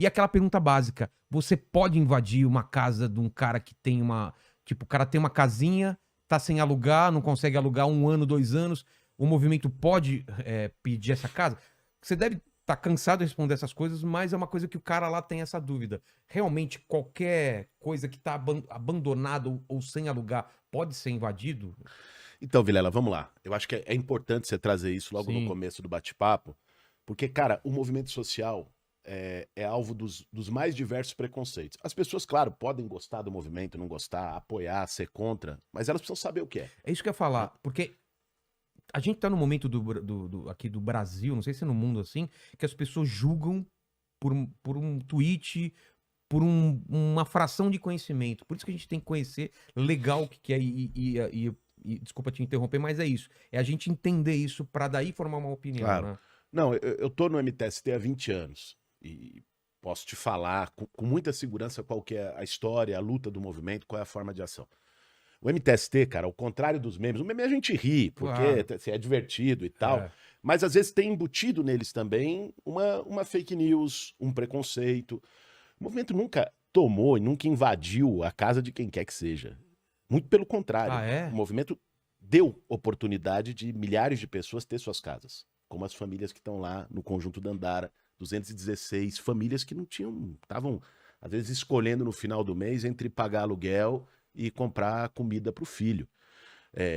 E aquela pergunta básica: você pode invadir uma casa de um cara que tem uma. Tipo, o cara tem uma casinha, tá sem alugar, não consegue alugar 1 ano, 2 anos. O movimento pode pedir essa casa? Você deve estar cansado de responder essas coisas, mas é uma coisa que o cara lá tem essa dúvida. Realmente, qualquer coisa que tá abandonada ou sem alugar pode ser invadido? Então, Vilela, vamos lá. Eu acho que é importante você trazer isso logo no Sim. começo do bate-papo, porque, cara, o movimento social é alvo dos mais diversos preconceitos. As pessoas, claro, podem gostar do movimento, não gostar, apoiar, ser contra, mas elas precisam saber o que é. É isso que eu ia Né? falar, porque a gente tá no momento aqui do Brasil, não sei se é no mundo assim, que as pessoas julgam por um tweet, uma fração de conhecimento. Por isso que a gente tem que conhecer legal o que que é desculpa te interromper, mas é isso. É a gente entender isso pra daí formar uma opinião, Claro. né? Não, eu tô no MTST há 20 anos e posso te falar com muita segurança qual que é a história, a luta do movimento, qual é a forma de ação. O MTST, cara, ao contrário dos memes, o meme a gente ri, porque Claro. é divertido e tal, É. mas às vezes tem embutido neles também uma fake news, um preconceito. O movimento nunca tomou e nunca invadiu a casa de quem quer que seja. Muito pelo contrário. Ah, O é? movimento deu oportunidade de milhares de pessoas ter suas casas, como as famílias que estão lá no Conjunto Dandara, 216 famílias que não tinham, estavam às vezes escolhendo no final do mês entre pagar aluguel e comprar comida para o filho.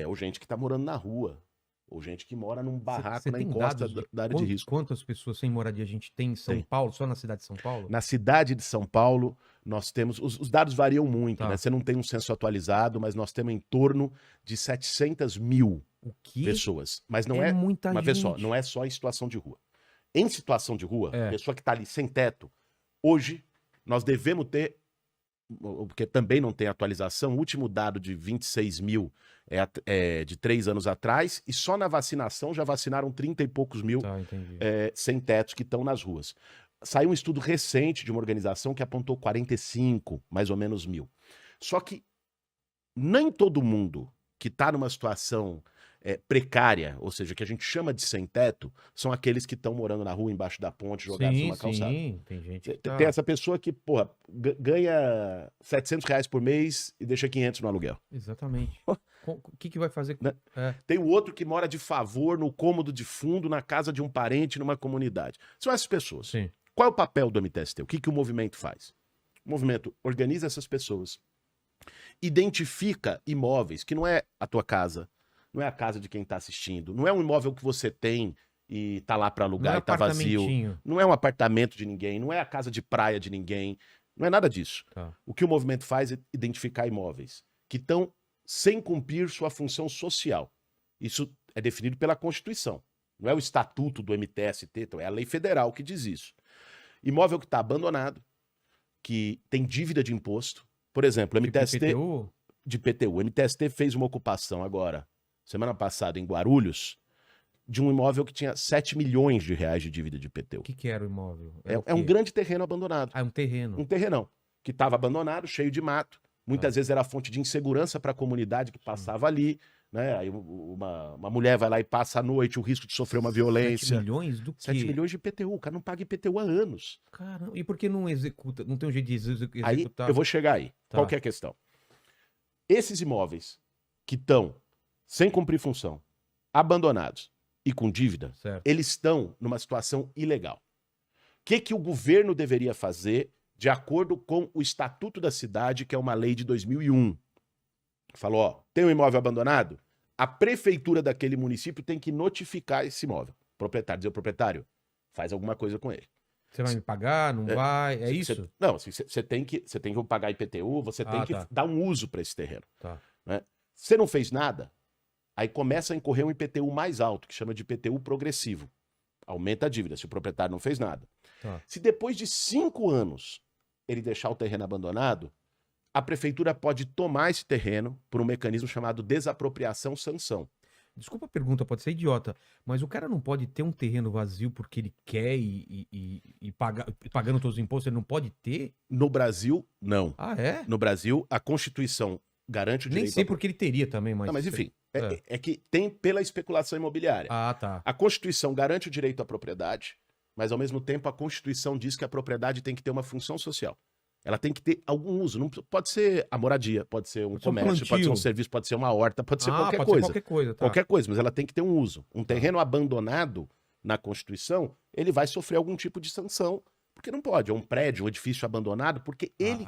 Ou gente que está morando na rua, ou gente que mora num barraco Você na tem encosta dados de da área de risco. quantas pessoas sem moradia a gente tem em São Tem. Paulo, só na cidade de São Paulo? Na cidade de São Paulo, nós temos. Os dados variam muito, né? Tá. Você não tem um censo atualizado, mas nós temos em torno de 700 mil O quê? pessoas. Mas não É é. muita Uma vez só, gente. não é só em situação de rua. Em situação de rua, É. pessoa que está ali sem teto, hoje nós devemos ter, porque também não tem atualização, o último dado de 26 mil é de 3 anos atrás, e só na vacinação já vacinaram 30 e poucos mil Tá, entendi. sem tetos que estão nas ruas. Saiu um estudo recente de uma organização que apontou 45, mais ou menos, mil. Só que nem todo mundo que está numa situação precária, ou seja, que a gente chama de sem teto, são aqueles que estão morando na rua, embaixo da ponte, jogados Sim, numa calçada. sim. Tem gente que Tem tá. essa pessoa que, porra, ganha R$ 700 por mês e deixa 500 no aluguel. Exatamente. O que que vai fazer com. Né? É. Tem o outro que mora de favor no cômodo de fundo, na casa de um parente, numa comunidade. São essas pessoas. Sim. Qual é o papel do MTST? O que o movimento faz? O movimento organiza essas pessoas, identifica imóveis, que não é a tua casa, não é a casa de quem está assistindo, não é um imóvel que você tem e tá lá para Não alugar é e tá vazio, apartamentinho. não é um apartamento de ninguém, não é a casa de praia de ninguém, não é nada disso. Tá. O que o movimento faz é identificar imóveis que estão sem cumprir sua função social. Isso é definido pela Constituição. Não é o estatuto do MTST, então é a lei federal que diz isso. Imóvel que está abandonado, que tem dívida de imposto. Por exemplo, o Tipo MTST IPTU? de PTU. O MTST fez uma ocupação agora, semana passada, em Guarulhos, de um imóvel que tinha 7 milhões de reais de dívida de O PTU. que era o imóvel? É, Era o é um quê? grande terreno abandonado. Ah, é um terreno. Um terrenão que estava abandonado, cheio de mato. Muitas Tá. vezes era fonte de insegurança para a comunidade que passava ali. Né? Aí uma mulher vai lá e passa a noite, o risco de sofrer uma 7 violência. milhões do 7 quê? milhões de IPTU. O cara não paga IPTU há anos. Caramba. E por que não executa? Não tem um jeito de Aí executar? eu vou chegar aí. Tá. Qual que é a questão? Esses imóveis que estão sem cumprir função, abandonados e com dívida, Certo. eles estão numa situação ilegal. O que o governo deveria fazer de acordo com o Estatuto da Cidade, que é uma lei de 2001? Falou, ó, tem um imóvel abandonado? A prefeitura daquele município tem que notificar esse imóvel. O proprietário, dizer o proprietário, faz alguma coisa com ele. Você vai me pagar? Não vai? É isso? Não, você tem que pagar IPTU, você tem que Tá. dar um uso para esse terreno. Tá. Né? Você não fez nada, aí começa a incorrer um IPTU mais alto, que chama de IPTU progressivo. Aumenta a dívida, se o proprietário não fez nada. Tá. Se depois de 5 anos ele deixar o terreno abandonado, a prefeitura pode tomar esse terreno por um mecanismo chamado desapropriação-sanção. Desculpa a pergunta, pode ser idiota, mas o cara não pode ter um terreno vazio porque ele quer pagando todos os impostos, ele não pode ter? No Brasil, não. Ah, é? No Brasil, a Constituição garante o Nem direito sei porque ele teria também, mas. Não, mas enfim, É. é que tem pela especulação imobiliária. Ah, tá. A Constituição garante o direito à propriedade, mas ao mesmo tempo a Constituição diz que a propriedade tem que ter uma função social. Ela tem que ter algum uso. Não pode ser a moradia, pode ser um comércio, pode ser um serviço, pode ser uma horta, pode ser qualquer pode coisa. ser qualquer coisa, tá. Qualquer coisa, mas ela tem que ter um uso. Um terreno abandonado na Constituição, ele vai sofrer algum tipo de sanção, porque não pode. É um prédio, um edifício abandonado, porque ele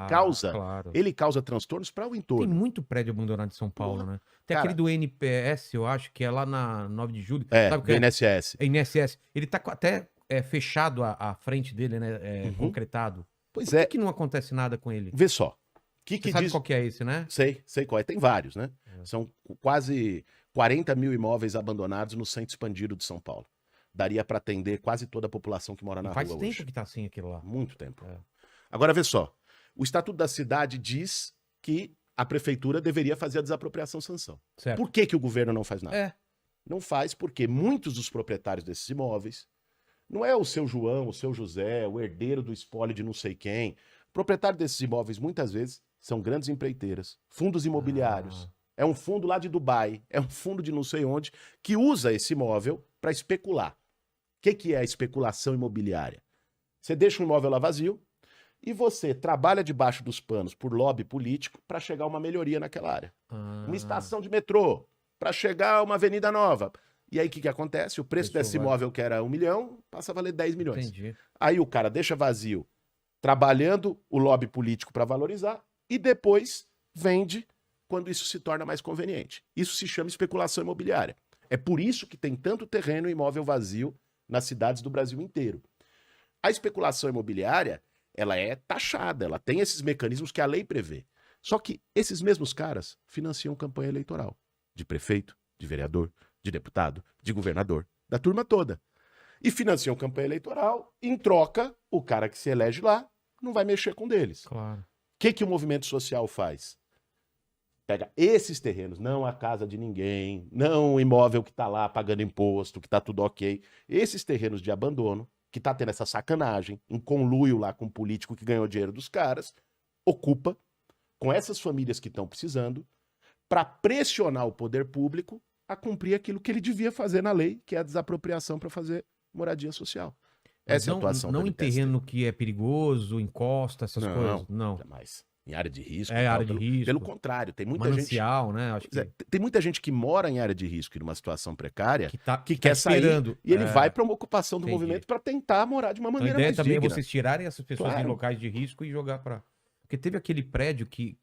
causa transtornos para o Tem entorno. muito prédio abandonado em São Paulo, né? Tem Cara, aquele do NPS, eu acho, que é lá na 9 de julho. Sabe o do que é? INSS. É INSS. Ele tá até fechado a frente dele, né? Concretado. Pois Por é. que não acontece nada com ele? Vê só. Você sabe qual que é esse, né? Sei qual é. Tem vários, né? São quase 40 mil imóveis abandonados no centro expandido de São Paulo. Daria para atender quase toda a população que mora na Faz rua tempo hoje. que tá assim aquilo lá. Muito tempo. É. Agora, vê só. O Estatuto da Cidade diz que a prefeitura deveria fazer a desapropriação sanção. Certo. Por que o governo não faz nada? É. Não faz porque muitos dos proprietários desses imóveis não é o seu João, o seu José, o herdeiro do espólio de não sei quem. O proprietário desses imóveis, muitas vezes, são grandes empreiteiras, fundos imobiliários. É um fundo lá de Dubai, é um fundo de não sei onde, que usa esse imóvel para especular. O que é a especulação imobiliária? Você deixa um imóvel lá vazio e você trabalha debaixo dos panos por lobby político para chegar a uma melhoria naquela área. Uma estação de metrô, para chegar a uma avenida nova. E aí o que acontece? O preço desse imóvel, que era 1 milhão, passa a valer 10 milhões. Entendi. Aí o cara deixa vazio, trabalhando o lobby político para valorizar, e depois vende quando isso se torna mais conveniente. Isso se chama especulação imobiliária. É por isso que tem tanto terreno e imóvel vazio nas cidades do Brasil inteiro. A especulação imobiliária, ela é taxada, ela tem esses mecanismos que a lei prevê. Só que esses mesmos caras financiam campanha eleitoral de prefeito, de vereador, de deputado, de governador, da turma toda. E financiam campanha eleitoral, em troca, o cara que se elege lá não vai mexer com deles. Claro. O que o movimento social faz? Pega esses terrenos, não a casa de ninguém, não o imóvel que está lá pagando imposto, que está tudo ok. Esses terrenos de abandono, que está tendo essa sacanagem, em conluio lá com o político que ganhou dinheiro dos caras, ocupa com essas famílias que estão precisando para pressionar o poder público a cumprir aquilo que ele devia fazer na lei, que é a desapropriação para fazer moradia social. Essa é a atuação não do em MTST. terreno que é perigoso, encosta, essas coisas. Não. Jamais. Em área de risco. É, área de risco. Pelo contrário, tem muita Manancial, gente. né? Acho que... Tem muita gente que mora em área de risco e numa situação precária que quer sair esperando. e ele vai para uma ocupação do Entendi. movimento para tentar morar de uma Então, a maneira ideia mais também digna. é vocês tirarem essas pessoas Claro. em locais de risco e jogar pra. Porque teve aquele prédio que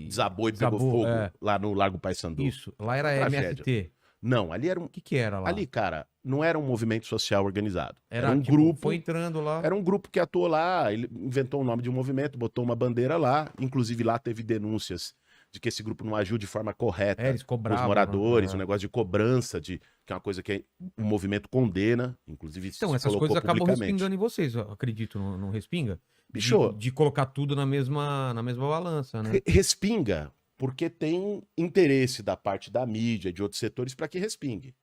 Desabou e pegou fogo lá no Largo Paissandu. Isso, lá era Tragédia. MST. Não, ali era um. O que era lá? Ali, cara, não era um movimento social organizado. Era um tipo, grupo. Foi entrando lá. Era um grupo que atuou lá, ele inventou o nome de um movimento, botou uma bandeira lá. Inclusive lá teve denúncias de que esse grupo não agiu de forma correta Eles com cobravam. os moradores, né? um negócio de cobrança, que é uma coisa que o movimento condena, inclusive Então, se essas colocou coisas acabam publicamente. respingando em vocês, eu acredito, não respinga? Bicho, De colocar tudo na mesma balança, né? respinga, porque tem interesse da parte da mídia, de outros setores, para que respingue.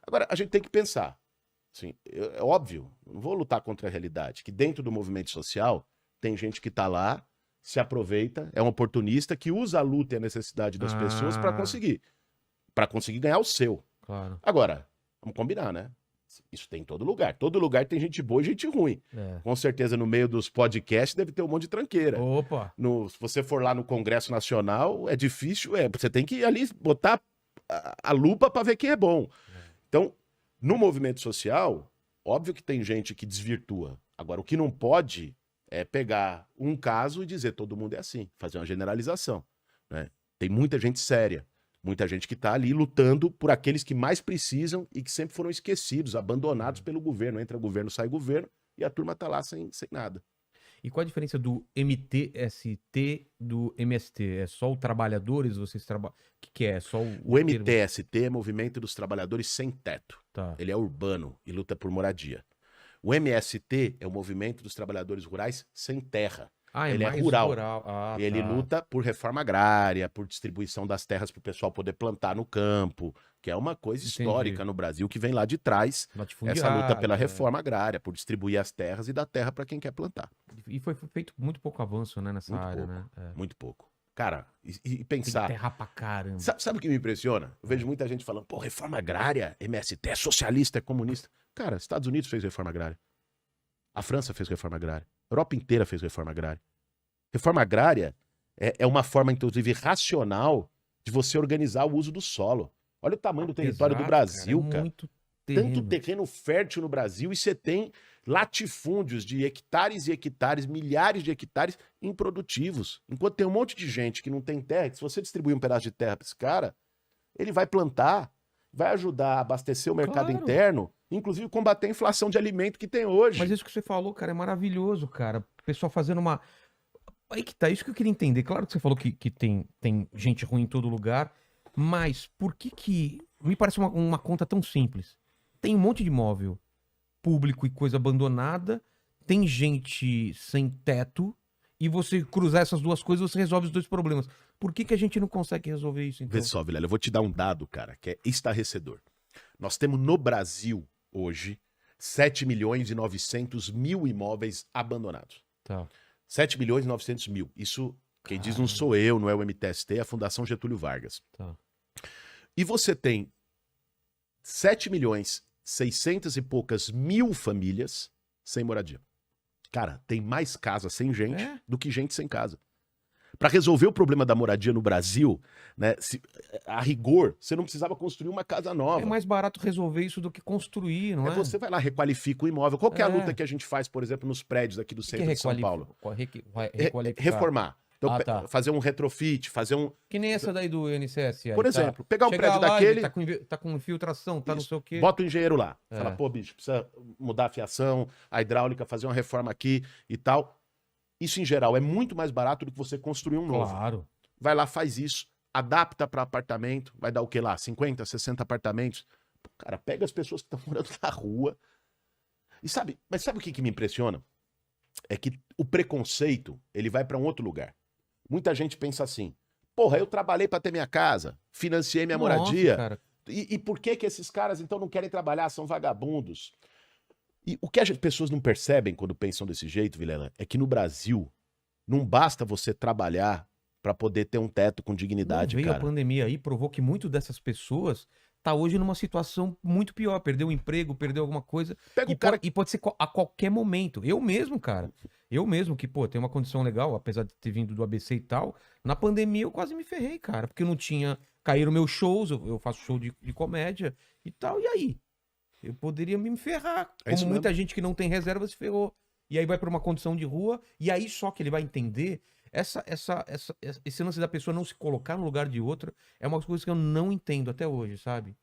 Agora, a gente tem que pensar, assim, é óbvio, não vou lutar contra a realidade, que dentro do movimento social tem gente que está lá, se aproveita, é um oportunista que usa a luta e a necessidade das pessoas para conseguir ganhar o seu. Claro. Agora, vamos combinar, né? Isso tem em todo lugar. Todo lugar tem gente boa e gente ruim. É. Com certeza, no meio dos podcasts deve ter um monte de tranqueira. Opa! Se você for lá no Congresso Nacional, é difícil, você tem que ir ali botar a lupa para ver quem é bom. Então, no movimento social, óbvio que tem gente que desvirtua. Agora, o que não pode é pegar um caso e dizer todo mundo é assim, fazer uma generalização, né? Tem muita gente séria, muita gente que está ali lutando por aqueles que mais precisam e que sempre foram esquecidos, abandonados pelo governo. Entra governo, sai governo e a turma está lá sem nada. E qual a diferença do MTST do MST? É só o trabalhadores? Vocês trabalham. O que é? É só O MTST é Movimento dos Trabalhadores Sem Teto. Tá. Ele é urbano e luta por moradia. O MST é o Movimento dos Trabalhadores Rurais Sem Terra. Ele é mais rural. tá. Ele luta por reforma agrária, por distribuição das terras para o pessoal poder plantar no campo, que é uma coisa histórica no Brasil, que vem lá de trás, essa luta pela reforma agrária, por distribuir as terras e dar terra para quem quer plantar. E foi feito muito pouco avanço, né, nessa Muito área, pouco, né? muito pouco. Cara, e Tem pensar... terra pra caramba. Sabe o que me impressiona? Eu vejo muita gente falando, pô, reforma agrária, MST é socialista, é comunista. Cara, Estados Unidos fez reforma agrária. A França fez reforma agrária. A Europa inteira fez reforma agrária. Reforma agrária é uma forma, inclusive, racional de você organizar o uso do solo. Olha o tamanho do território do Brasil, cara. Muito Tanto terreno. terreno fértil no Brasil e você tem latifúndios de hectares e hectares, milhares de hectares improdutivos. Enquanto tem um monte de gente que não tem terra, que se você distribuir um pedaço de terra para esse cara, ele vai plantar, vai ajudar a abastecer o mercado Claro. interno, inclusive combater a inflação de alimento que tem hoje. Mas isso que você falou, cara, é maravilhoso, cara. O pessoal fazendo uma. Aí que tá, isso que eu queria entender. Claro que você falou que tem gente ruim em todo lugar, mas por que. Me parece uma conta tão simples. Tem um monte de imóvel público e coisa abandonada, tem gente sem teto, e você cruzar essas duas coisas, você resolve os dois problemas. Por que a gente não consegue resolver isso, então? Vê só, Vilela, eu vou te dar um dado, cara, que é estarrecedor. Nós temos no Brasil, hoje, 7.900.000 imóveis abandonados. Tá. 7.900.000. Isso, quem diz não sou eu, não é o MTST, é a Fundação Getúlio Vargas. Tá. E você tem 7.600.000 e poucas mil famílias sem moradia. Cara, tem mais casa sem gente do que gente sem casa. Para resolver o problema da moradia no Brasil, né, a rigor, você não precisava construir uma casa nova. É mais barato resolver isso do que construir, não é? Você vai lá, requalifica o imóvel. Qual que é a luta que a gente faz, por exemplo, nos prédios aqui do centro de São Paulo? Requalificar. Reformar. Então, tá. fazer um retrofit, fazer um... Que nem essa daí do INSS. Aí, Por exemplo, pegar um Chegar prédio lá, daquele... Tá com infiltração, tá não sei o quê. Bota o engenheiro lá. É. Fala, pô, bicho, precisa mudar a fiação, a hidráulica, fazer uma reforma aqui e tal. Isso, em geral, é muito mais barato do que você construir um novo. Claro. Vai lá, faz isso, adapta para apartamento, vai dar o que lá? 50, 60 apartamentos? Pô, cara, pega as pessoas que estão morando na rua. Mas sabe o que me impressiona? É que o preconceito, ele vai para um outro lugar. Muita gente pensa assim, porra, eu trabalhei para ter minha casa, financiei minha moradia. Cara. E por que esses caras, então, não querem trabalhar? São vagabundos. E o que as pessoas não percebem quando pensam desse jeito, Vilela, é que no Brasil não basta você trabalhar para poder ter um teto com dignidade, Veio cara. a pandemia aí, provou que muito dessas pessoas tá hoje numa situação muito pior. Perdeu o emprego, perdeu alguma coisa. Pega o cara... E pode ser a qualquer momento. Eu mesmo, cara. Eu mesmo, que, pô, tenho uma condição legal, apesar de ter vindo do ABC e tal. Na pandemia eu quase me ferrei, cara. Porque eu não tinha... Caíram meus shows, eu faço show de comédia e tal. E aí? Eu poderia me ferrar. Como muita gente que não tem reserva se ferrou. E aí vai pra uma condição de rua. E aí só que ele vai entender... Esse lance da pessoa não se colocar no lugar de outra é uma coisa que eu não entendo até hoje, sabe?